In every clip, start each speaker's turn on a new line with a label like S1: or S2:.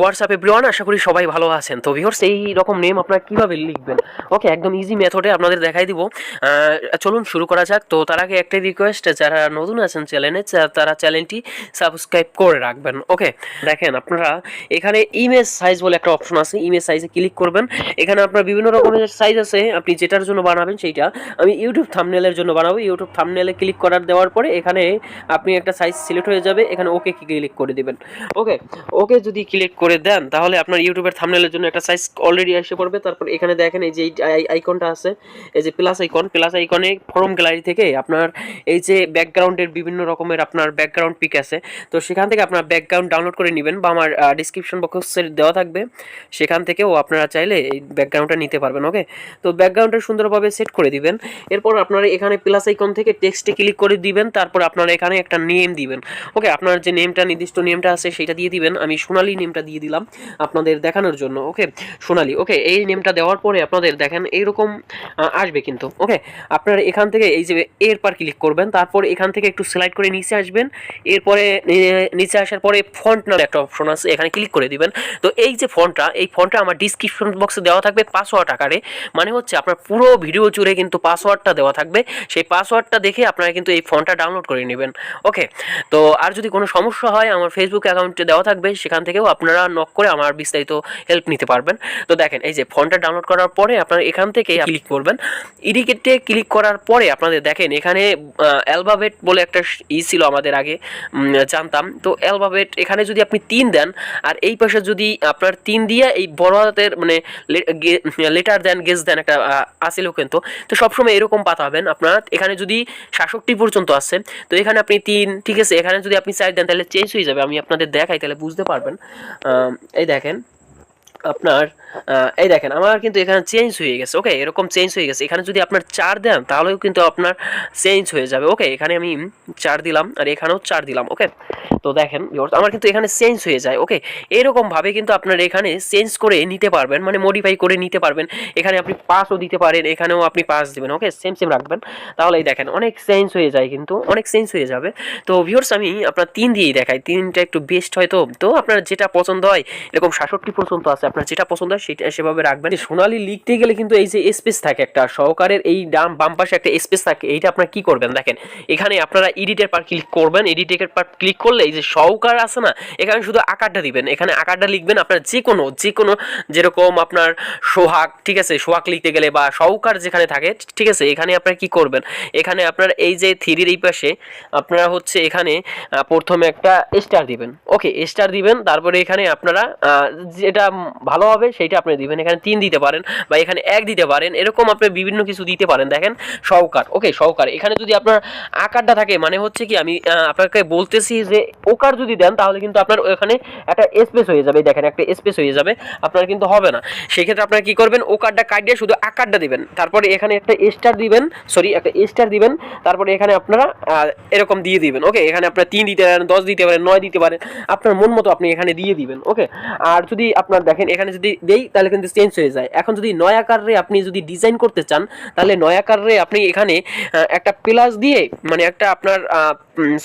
S1: WhatsApp everyone, আশা করি সবাই ভালো আছেন। তো ভিউয়ার্স, এই রকম নেম আপনারা কিভাবে লিখবেন, ওকে, একদম ইজি মেথডে আপনাদের দেখাই দিব। চলুন শুরু করা যাক। তো তার আগে একটাই রিকোয়েস্ট, যারা নতুন আছেন চ্যানেলে তারা চ্যানেলটি সাবস্ক্রাইব করে রাখবেন। ওকে, দেখেন আপনারা এখানে ইমেজ সাইজ বলে একটা অপশন আছে, ইমেজ সাইজে ক্লিক করবেন। এখানে আপনার বিভিন্ন রকমের সাইজ আছে, আপনি যেটার জন্য বানাবেন সেইটা। আমি ইউটিউব থাম্বনেলের জন্য বানাবো। ইউটিউব থাম্বনেলে ক্লিক করার দেওয়ার পরে এখানে আপনি একটা সাইজ সিলেক্ট হয়ে যাবে, এখানে ওকে ক্লিক করে দিবেন। ওকে, ওকে যদি ক্লিক করে দেন তাহলে আপনার ইউটিউবের থাম্বনেলের জন্য একটা সাইজ অলরেডি এসে পড়বে। তারপর এখানে দেখেন এই যে আইকনটা আছে, এই যে প্লাস আইকনে ফর্ম গ্যালারি থেকে আপনার এই যে ব্যাকগ্রাউন্ডের বিভিন্ন রকমের আপনার ব্যাকগ্রাউন্ড পিক আছে, তো সেখান থেকে আপনার ব্যাকগ্রাউন্ড ডাউনলোড করে নেবেন, বা আমার ডিসক্রিপশন বক্সে দেওয়া থাকবে, সেখান থেকেও আপনারা চাইলে এই ব্যাকগ্রাউন্ডটা নিতে পারবেন। ওকে, তো ব্যাকগ্রাউন্ডটা সুন্দরভাবে সেট করে দিবেন। এরপর আপনারা এখানে প্লাস আইকন থেকে টেক্সটে ক্লিক করে দিবেন। তারপর আপনারা এখানে একটা নেম দিবেন। ওকে, আপনার যে নেমটা, নির্দিষ্ট নেমটা আছে সেটা দিয়ে দিবেন। আমি সোনালী নেমটা দিয়ে দিলাম আপনাদের দেখানোর জন্য। ওকে, সোনালী। ওকে, এই নেমটা দেওয়ার পরে আপনাদের দেখেন এইরকম আসবে কিন্তু। ওকে, আপনারা এখান থেকে এই যে এর পার ক্লিক করবেন, তারপর এখান থেকে একটু স্লাইড করে নিচে আসবেন। এরপরে নিচে আসার পরে ফন্ট নামে একটা অপশন আছে, এখানে ক্লিক করে দিবেন। তো এই যে এই ফন্টটা আমার ডিসক্রিপশন বক্সে দেওয়া থাকবে পাসওয়ার্ড আকারে, মানে হচ্ছে আপনার পুরো ভিডিও জুড়ে কিন্তু পাসওয়ার্ডটা দেওয়া থাকবে। সেই পাসওয়ার্ডটা দেখে আপনারা কিন্তু এই ফন্টটা ডাউনলোড করে নেবেন। ওকে, তো আর যদি কোনো সমস্যা হয় আমার ফেসবুক অ্যাকাউন্টে দেওয়া থাকবে, সেখান থেকেও আপনারা নক করে আমার বিস্তারিত হেল্প নিতে পারবেন। তো দেখেন এই যে ফন্টটা ডাউনলোড করার পরে আপনারা এখান থেকে ক্লিক করবেন। ইডিকেটে ক্লিক করার পরে আপনাদের দেখেন এখানে অ্যালফাবেট বলে একটা ছিল আমাদের আগে, জানতাম। তো অ্যালফাবেট এখানে যদি আপনি 3 দেন, আর এই পাশে যদি আপনার 3 দিয়ে এই বড় হাতের মানে লেটার দেন, গেস দেন, একটা আসিল কিন্তু। তো সবসময় এরকম পাঠাবেন। আপনার এখানে যদি 67 পর্যন্ত আসছে, তো এখানে আপনি 3, ঠিক আছে, এখানে যদি আপনি 4 দেন তাহলে চেঞ্জ হয়ে যাবে। আমি আপনাদের দেখাই তাহলে বুঝতে পারবেন। এই দেখেন আপনার এই দেখেন আমার কিন্তু এখানে চেঞ্জ হয়ে গেছে। ওকে, এরকম চেঞ্জ হয়ে গেছে। এখানে যদি আপনার 4 দেন তাহলেও কিন্তু আপনার চেঞ্জ হয়ে যাবে। ওকে, এখানে আমি 4 দিলাম আর এখানেও 4 দিলাম। ওকে, তো দেখেন আমার কিন্তু এখানে চেঞ্জ হয়ে যায়। ওকে, এরকমভাবে কিন্তু আপনার এখানে চেঞ্জ করে নিতে পারবেন, মানে মডিফাই করে নিতে পারবেন। এখানে আপনি 5ও দিতে পারেন, এখানেও আপনি 5 দেবেন। ওকে, সেম রাখবেন, তাহলে এই দেখেন অনেক চেঞ্জ হয়ে যায়, কিন্তু অনেক চেঞ্জ হয়ে যাবে। তো ভিউয়ার্স, আমি আপনার 3 দিয়েই দেখাই, 3টা একটু বেস্ট হয়। তো আপনার যেটা পছন্দ হয়, এরকম 67 পর্যন্ত আছে, আপনার যেটা পছন্দ হয় সেটা সেভাবে রাখবেন। সোনালী লিখতে গেলে কিন্তু এই যে স্পেস থাকে একটা সহকারের, এই বাম পাশে একটা স্পেস থাকে, এইটা আপনার কি করবেন দেখেন, এখানে আপনারা এডিটের পার ক্লিক করবেন। এডিটের পার ক্লিক করলে এই যে সহকার আছে না, এখানে শুধু আকারটা দিবেন, এখানে আকারটা লিখবেন। আপনার যে কোনো যেরকম আপনার সোহাগ, ঠিক আছে, সোহাগ লিখতে গেলে বা সহকার যেখানে থাকে, ঠিক আছে, এখানে আপনারা কি করবেন, এখানে আপনার এই যে থ্রির এই পাশে আপনারা হচ্ছে এখানে প্রথমে একটা স্টার দিবেন। ওকে, স্টার দিবেন। তারপরে এখানে আপনারা যেটা ভালো হবে সেইটা আপনি দিবেন। এখানে 3 দিতে পারেন বা এখানে 1 দিতে পারেন, এরকম আপনি বিভিন্ন কিছু দিতে পারেন। দেখেন সহকার। ওকে, সহকার এখানে যদি আপনার আকারটা থাকে, মানে হচ্ছে কি আমি আপনাকে বলতেছি যে ওকার যদি দেন তাহলে কিন্তু আপনার ওখানে একটা স্পেস হয়ে যাবে। দেখেন একটা স্পেস হয়ে যাবে, আপনার কিন্তু হবে না। সেক্ষেত্রে আপনারা কি করবেন, ওকারটা কাটিয়ে শুধু আকারটা দিবেন। তারপরে এখানে একটা স্টার দিবেন, একটা স্টার দিবেন। তারপরে এখানে আপনারা এরকম দিয়ে দিবেন। ওকে, এখানে আপনারা 3 দিতে পারেন, 10 দিতে পারেন, 9 দিতে পারেন, আপনার মন মতো আপনি এখানে দিয়ে দিবেন। ওকে, আর যদি আপনার দেখেন এখানে যদি দেই তাহলে কিন্তু চেঞ্জ হয়ে যায়। এখন যদি 9 আকারে আপনি যদি ডিজাইন করতে চান, তাহলে 9 আকারে আপনি এখানে একটা প্লাস দিয়ে, মানে একটা আপনার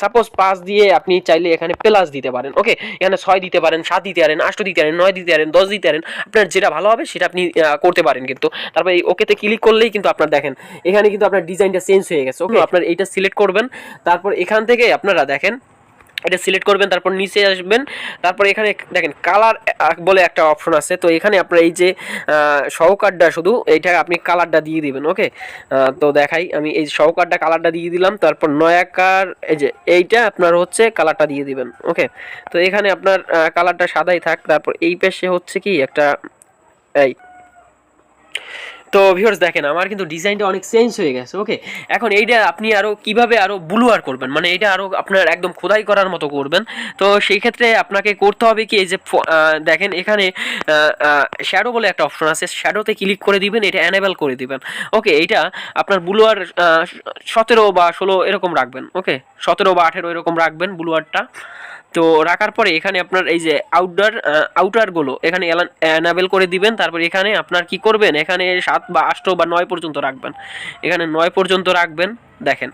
S1: সাপোজ 5 দিয়ে আপনি চাইলে এখানে প্লাস দিতে পারেন। ওকে, এখানে 6 দিতে পারেন, 7 দিতে পারেন, 8 দিতে পারেন, 9 দিতে পারেন, 10 দিতে পারেন, আপনার যেটা ভালো হবে সেটা আপনি করতে পারেন কিন্তু। তারপর এই ওকেতে ক্লিক করলেই কিন্তু আপনার দেখেন এখানে কিন্তু আপনার ডিজাইনটা চেঞ্জ হয়ে গেছে। ওকে, আপনার এইটা সিলেক্ট করবেন। তারপর এখান থেকে আপনারা দেখেন এটা সিলেক্ট করবেন, তারপর নিচে আসবেন। তারপর এখানে দেখেন কালার বলে একটা অপশন আছে, তো এখানে আপনার এই যে সহকারটা শুধু এইটা আপনি কালারটা দিয়ে দিবেন। ওকে, তো দেখাই আমি এই সহকারটা কালারটা দিয়ে দিলাম। তারপর নয়াকার এই যে এইটা আপনার হচ্ছে কালারটা দিয়ে দিবেন। ওকে, তো এখানে আপনার কালারটা সাদাই থাক। তারপর এই পাশে হচ্ছে কি একটা এই, তো ভিউয়ার্স দেখেন আমার কিন্তু ডিজাইনটা অনেক চেঞ্জ হয়ে গেছে। ওকে, এখন এইটা আপনি আরও কিভাবে আরও ব্লুয়ার করবেন, মানে এটা আরও আপনার একদম খোদাই করার মতো করবেন। তো সেই ক্ষেত্রে আপনাকে করতে হবে কি, এই যে দেখেন এখানে শ্যাডো বলে একটা অপশন আছে, শ্যাডোতে ক্লিক করে দিবেন, এটা এনেবল করে দিবেন। ওকে, এইটা আপনার ব্লুয়ার 17 বা 16 এরকম রাখবেন। ওকে, 17 বা 18 এরকম রাখবেন ব্লুয়ারটা। তো রাখার পরে এখানে আপনার এই যে আউটারগুলো এখানে এনেবল করে দিবেন। তারপর এখানে আপনার কি করবেন, এখানে 7 বা 8 বা 9 পর্যন্ত রাখবেন, এখানে 9 পর্যন্ত রাখবেন। দেখেন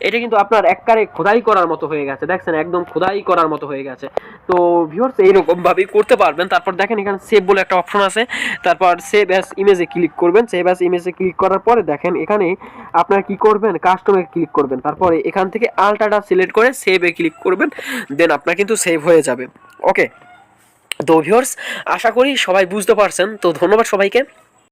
S1: এটা কিন্তু আপনার একবারে খোদাই করার মতো হয়ে গেছে, দেখছেন একদম খোদাই করার মতো হয়ে গেছে। তো ভিউয়ার্স এইরকমভাবেই করতে পারবেন। তারপর দেখেন এখানে সেভ বলে একটা অপশন আছে, তারপর সেভ অ্যাজ ইমেজে ক্লিক করবেন। সেভ অ্যাজ ইমেজে ক্লিক করার পরে দেখেন এখানে আপনারা কি করবেন, কাস্টমে ক্লিক করবেন, তারপরে এখান থেকে আলট্রাটা সিলেক্ট করে সেভে ক্লিক করবেন, দেন আপনার কিন্তু সেভ হয়ে যাবে। ওকে, তো ভিউয়ার্স আশা করি সবাই বুঝতে পারছেন। তো ধন্যবাদ সবাইকে।